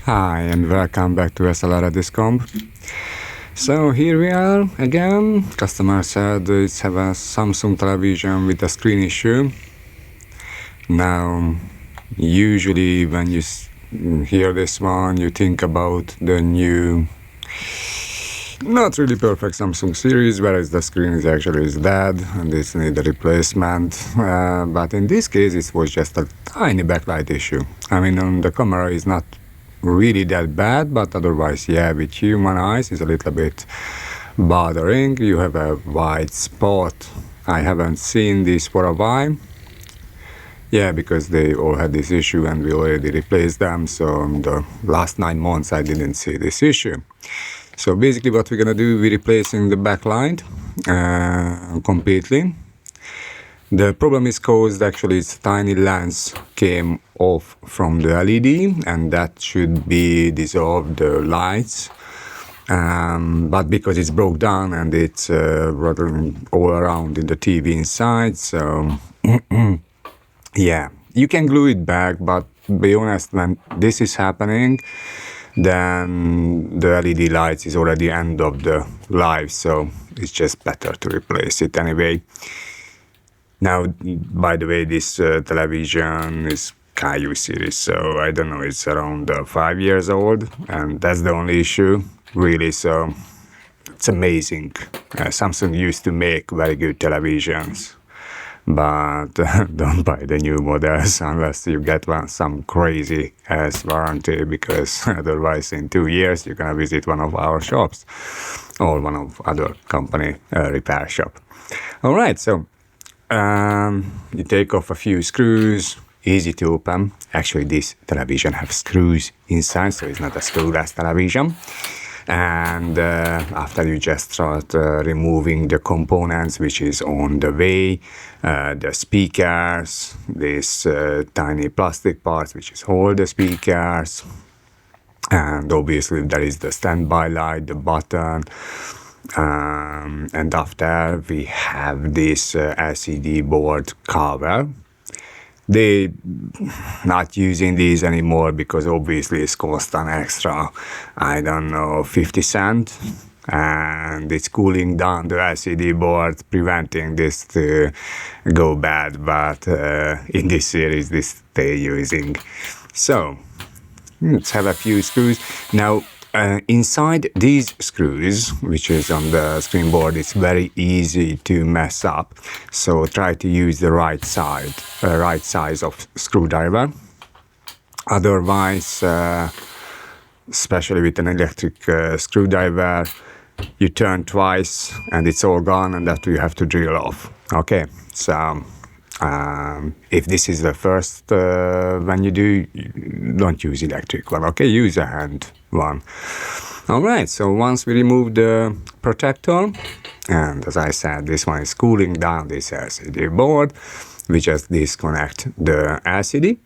Hi and welcome back to SLR Discomp. So here we are again. Customer said it's have a Samsung television with a screen issue. Now, usually when you hear this one, you think about the new, not really perfect Samsung series, whereas the screen is dead and it's need a replacement. But in this case, it was just a tiny backlight issue. I mean, on the camera is not really that bad, but otherwise, yeah, with human eyes is a little bit bothering. You have a white spot. I haven't seen this for a while. Yeah, because they all had this issue and we already replaced them. So in the last 9 months, I didn't see this issue. So basically what we're gonna do, we're replacing the backlight completely. The problem is caused, actually, it's tiny lens came off from the LED and that should be dissolved the lights. But because it's broke down and it's running all around in the TV inside, so yeah, you can glue it back, but be honest, when this is happening, then the LED lights is already end of the life, so it's just better to replace it anyway. Now, by the way, this television is KU Series, so I don't know, it's around 5 years old, and that's the only issue, really, so it's amazing. Samsung used to make very good televisions, but don't buy the new models unless you get some crazy ass warranty, because otherwise in 2 years you're gonna visit one of our shops or one of other company repair shop. All right, so you take off a few screws, easy to open. Actually, this television have screws inside, so it's not a screwless television. And after you just start removing the components which is on the way, the speakers, this tiny plastic parts which is hold the speakers, and obviously there is the standby light, the button, and after we have this LCD board cover. They not using these anymore because obviously it's cost an extra, I don't know, 50 cents, and it's cooling down the LCD board, preventing this to go bad, but in this series this they're using. So let's have a few screws. Now inside these screws, which is on the screen board, it's very easy to mess up. So try to use the right size of screwdriver. Otherwise, especially with an electric screwdriver, you turn twice and it's all gone, and that you have to drill off. Okay, so if this is the first when you do, don't use electric one, okay, use a hand one. All right, so once we remove the protector, and as I said, this one is cooling down this LCD board, we just disconnect the LCD.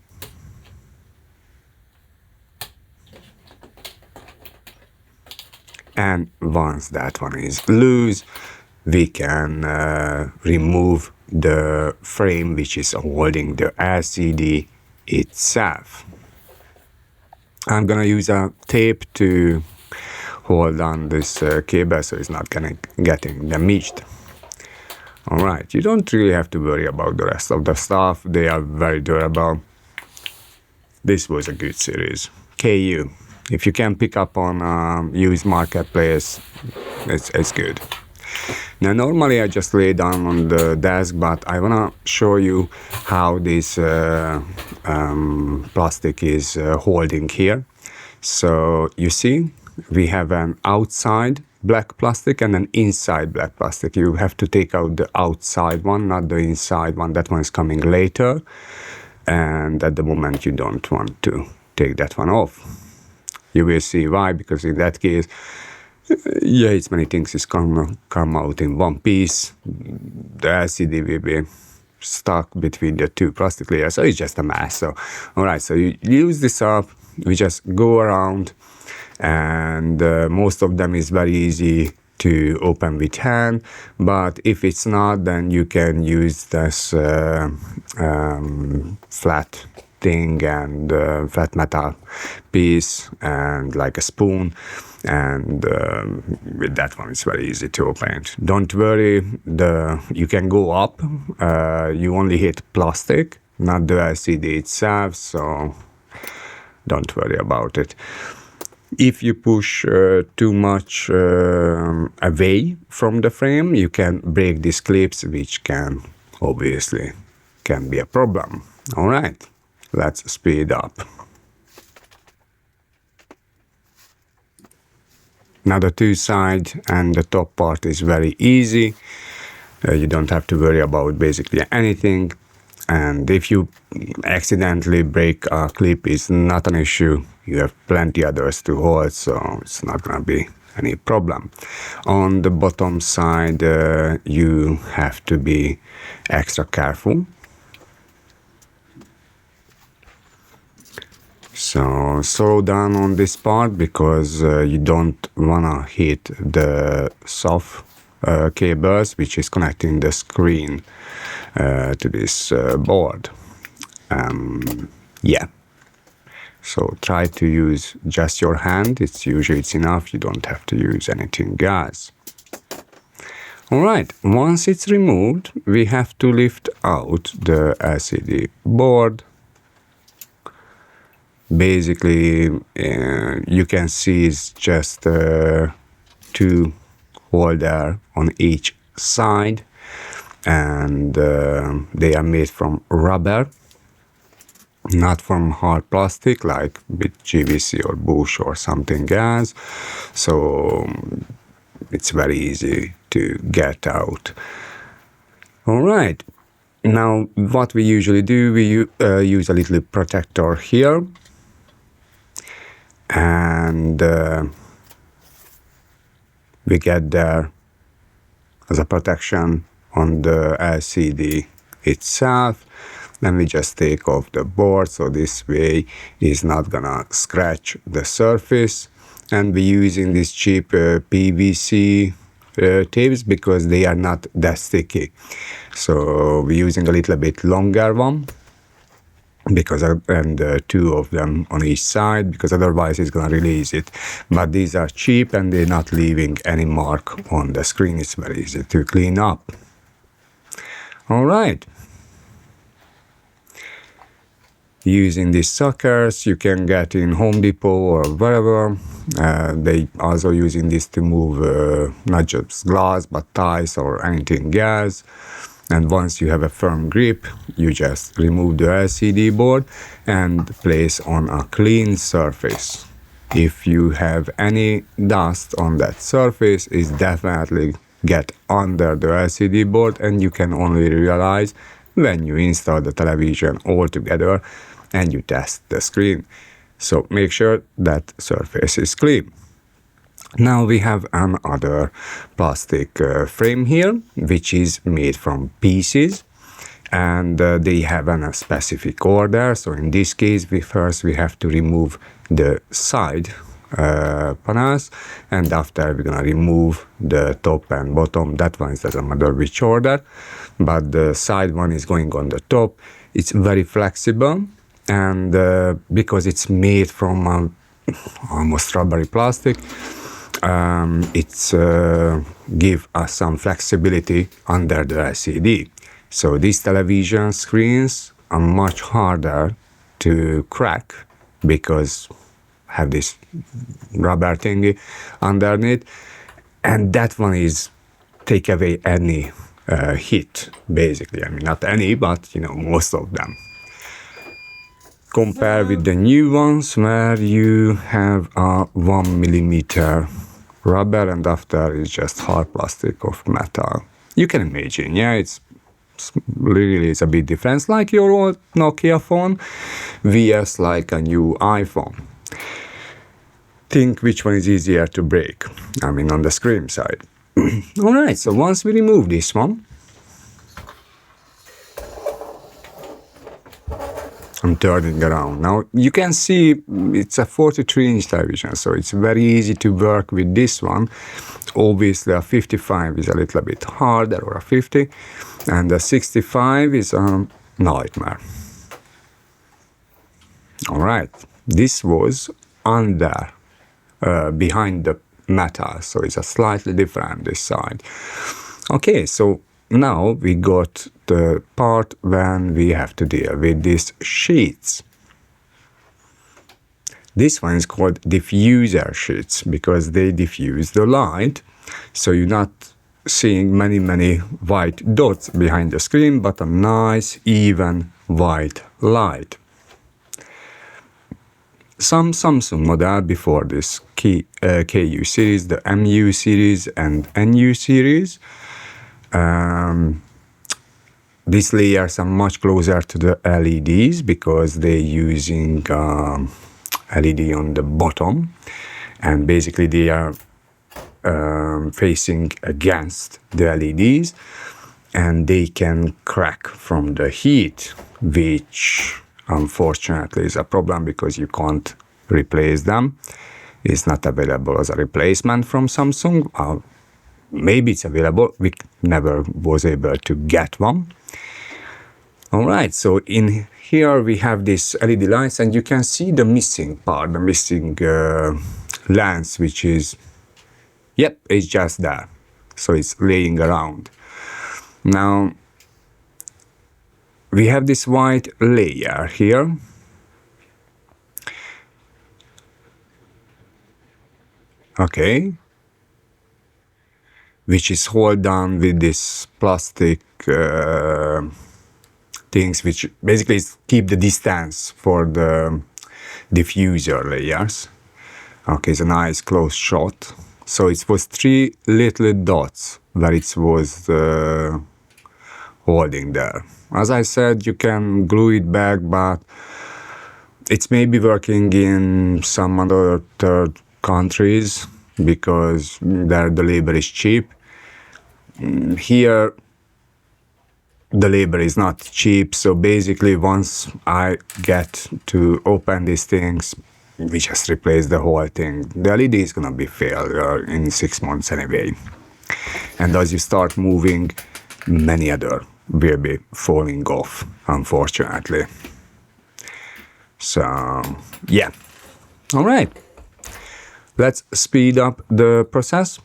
And once that one is loose, we can remove the frame which is holding the LCD itself. I'm gonna use a tape to hold on this cable so it's not getting damaged. All right, you don't really have to worry about the rest of the stuff. They are very durable. This was a good series. KU. If you can pick up on used marketplace, it's good. Now, normally I just lay down on the desk, but I wanna show you how this plastic is holding here. So you see, we have an outside black plastic and an inside black plastic. You have to take out the outside one, not the inside one. That one is coming later. And at the moment you don't want to take that one off. You will see why, because in that case, yeah, it's many things is come out in one piece. The LCD will be stuck between the two plastic layers, so it's just a mess. So, all right, so you use this up, we just go around, and most of them is very easy to open with hand, but if it's not, then you can use this flat thing and flat metal piece and like a spoon, and with that one it's very easy to open it. Don't worry, you can go up, you only hit plastic, not the LCD itself, so don't worry about it. If you push too much away from the frame, you can break these clips, which can obviously be a problem. All right, let's speed up. Now the two sides and the top part is very easy. You don't have to worry about basically anything. And if you accidentally break a clip, it's not an issue. You have plenty others to hold, so it's not going to be any problem. On the bottom side, you have to be extra careful. So slow down on this part because you don't want to hit the soft cables which is connecting the screen to this board. Yeah, so try to use just your hand. It's enough. You don't have to use anything else. All right, once it's removed, we have to lift out the LCD board. Basically, you can see it's just two holders on each side, and they are made from rubber, not from hard plastic like with GVC or Bosch or something else. So it's very easy to get out. All right, now what we usually do, we use a little protector here, and we get there as a protection on the LCD itself. Then we just take off the board, so this way it's not gonna scratch the surface. And we're using these cheap PVC tapes because they are not that sticky. So we're using a little bit longer one, because two of them on each side, because otherwise it's gonna release it. But these are cheap and they're not leaving any mark on the screen. It's very easy to clean up. All right. Using these suckers you can get in Home Depot or wherever. They also using this to move not just glass but tiles or anything else. And once you have a firm grip, you just remove the LCD board and place on a clean surface. If you have any dust on that surface, it's definitely get under the LCD board, and you can only realize when you install the television all together and you test the screen. So make sure that surface is clean. Now we have another plastic frame here, which is made from pieces, and they have a specific order. So in this case, first we have to remove the side panels, and after we're gonna remove the top and bottom. That one doesn't matter which order, but the side one is going on the top. It's very flexible, and because it's made from almost rubbery plastic, it's give us some flexibility under the LCD. So these television screens are much harder to crack because have this rubber thingy underneath, and that one is take away any heat, basically. I mean, not any, but you know, most of them. Compare with the new ones where you have a 1 millimeter rubber and after it's just hard plastic of metal. You can imagine, yeah, it's really a big difference, like your old Nokia phone vs like a new iPhone. Think which one is easier to break, I mean on the screen side. Alright, so once we remove this one, I'm turning around. Now you can see it's a 43-inch television, so it's very easy to work with this one. Obviously a 55 is a little bit harder, or a 50, and a 65 is a nightmare. All right, this was under, behind the metal, so it's a slightly different this side. Okay, so now we got the part when we have to deal with these sheets. This one is called diffuser sheets because they diffuse the light, so you're not seeing many white dots behind the screen, but a nice even white light. Some Samsung model before this KU series, the MU series and NU series, these layers are much closer to the LEDs because they're using LED on the bottom, and basically they are facing against the LEDs, and they can crack from the heat, which unfortunately is a problem because you can't replace them. It's not available as a replacement from Samsung. Maybe it's available. We never was able to get one. All right, so in here we have these LED lights, and you can see the missing part, the missing lens, which is, yep, it's just there. So it's laying around. Now, we have this white layer here. Okay. Which is held down with this plastic things, which basically keep the distance for the diffuser layers. Okay, it's a nice close shot. So it was 3 little dots where it was holding there. As I said, you can glue it back, but it's maybe working in some other third countries because there the labor is cheap. Here, the labor is not cheap, so basically once I get to open these things, we just replace the whole thing. The LED is gonna be failure in 6 months anyway. And as you start moving, many other will be falling off, unfortunately. So, yeah. All right. Let's speed up the process.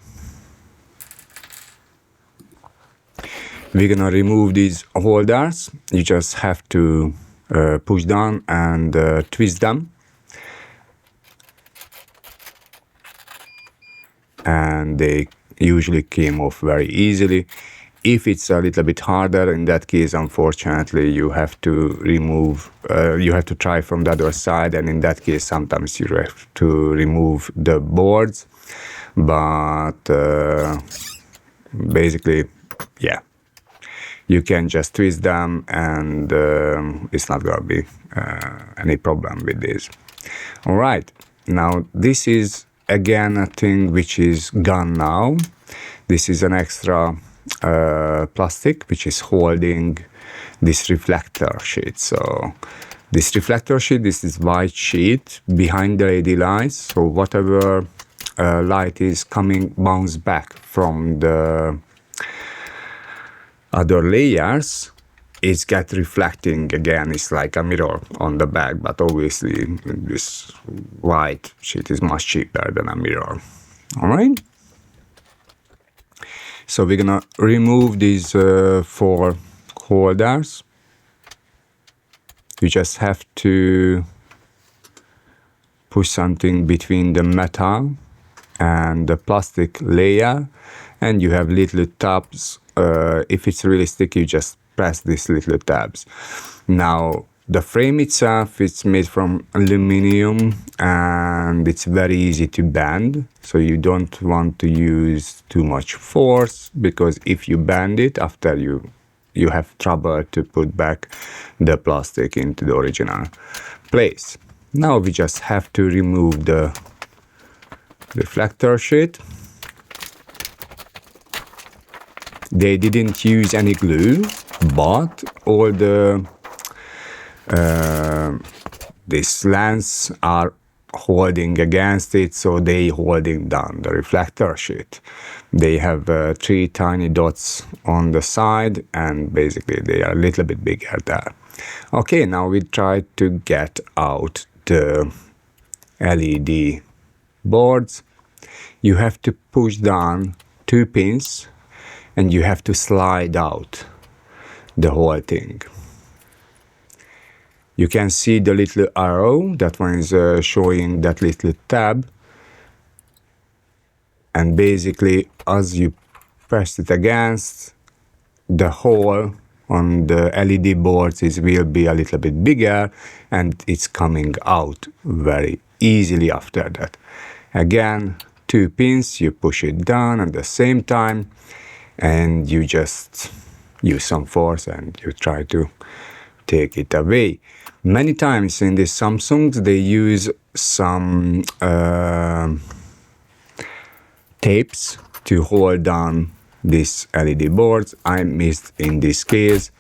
We're gonna remove these holders. You just have to push down and twist them. And they usually came off very easily. If it's a little bit harder, in that case, unfortunately, you have to remove, you have to try from the other side, and in that case, sometimes you have to remove the boards. But basically, yeah, you can just twist them, and it's not going to be any problem with this. All right, now this is again a thing which is gone now. This is an extra plastic which is holding this reflector sheet. So this reflector sheet, this is white sheet behind the LED lights. So whatever light is coming bounce back from the other layers, it's get reflecting again. It's like a mirror on the back, but obviously this white sheet is much cheaper than a mirror. All right. So we're gonna remove these 4 holders. You just have to push something between the metal and the plastic layer, and you have little tabs. If it's really sticky, you just press these little tabs. Now, the frame itself is made from aluminum, and it's very easy to bend. So you don't want to use too much force, because if you bend it, after you have trouble to put back the plastic into the original place. Now we just have to remove the reflector sheet. They didn't use any glue, but all the these lens are holding against it, so they holding down the reflector sheet. They have 3 tiny dots on the side, and basically they are a little bit bigger there. Okay, now we try to get out the LED boards. You have to push down 2 pins and you have to slide out the whole thing. You can see the little arrow, that one is showing that little tab. And basically, as you press it against, the hole on the LED boards will be a little bit bigger and it's coming out very easily after that. Again, 2 pins, you push it down at the same time and you just use some force and you try to take it away. Many times in the Samsungs they use some tapes to hold down these LED boards. I missed in this case.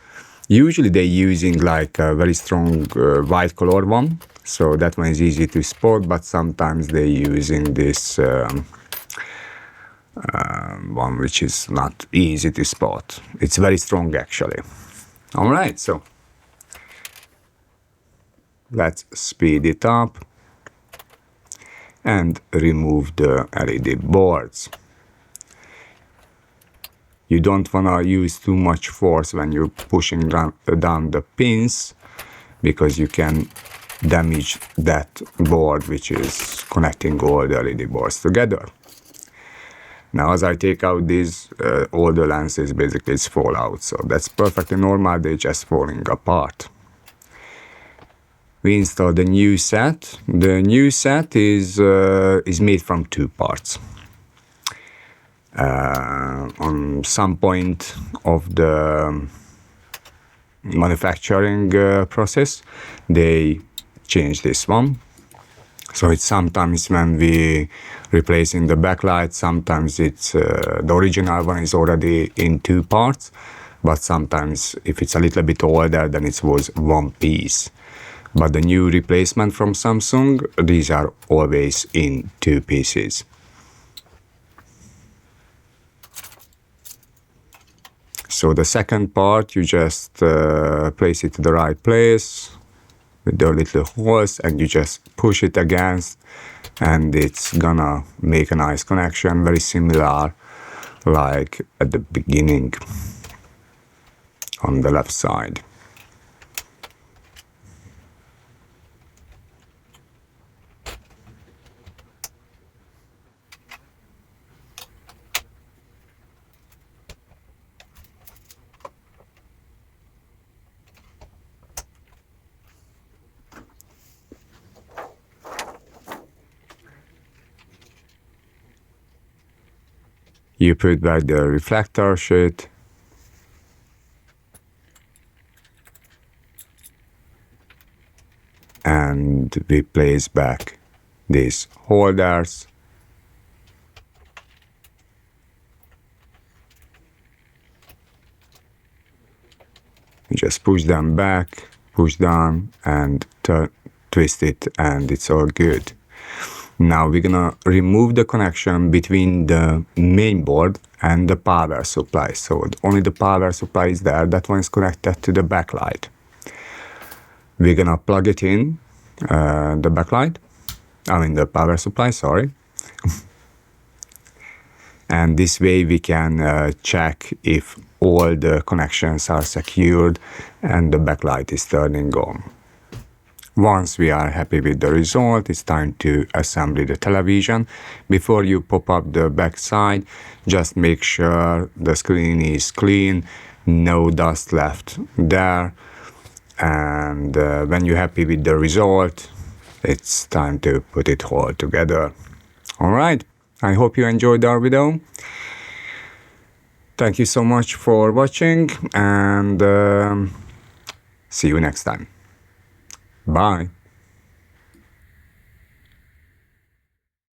Usually they're using like a very strong white color one, so that one is easy to spot, but sometimes they're using this one which is not easy to spot. It's very strong actually. All right, so let's speed it up and remove the LED boards. You don't want to use too much force when you're pushing down the pins, because you can damage that board which is connecting all the LED boards together. Now as I take out these, all the lenses basically fall out, so that's perfectly normal, they're just falling apart. We install the new set. The new set is made from 2 parts. On some point of the manufacturing process, they change this one. So it's sometimes when we replacing the backlight, sometimes it's the original one is already in 2 parts, but sometimes if it's a little bit older, then it was 1 piece. But the new replacement from Samsung, these are always in 2 pieces. So the second part, you just place it to the right place with the little holes and you just push it against and it's gonna make a nice connection, very similar like at the beginning on the left side. You put back the reflector sheet and we place back these holders. You just push them back, push down and twist it and it's all good. Now we're gonna remove the connection between the main board and the power supply. So only the power supply is there, that one is connected to the backlight. We're gonna plug it in, the backlight, the power supply, sorry. And this way we can check if all the connections are secured and the backlight is turning on. Once we are happy with the result, it's time to assemble the television. Before you pop up the back side, just make sure the screen is clean, no dust left there. And when you're happy with the result, it's time to put it all together. All right, I hope you enjoyed our video. Thank you so much for watching and see you next time. Bye.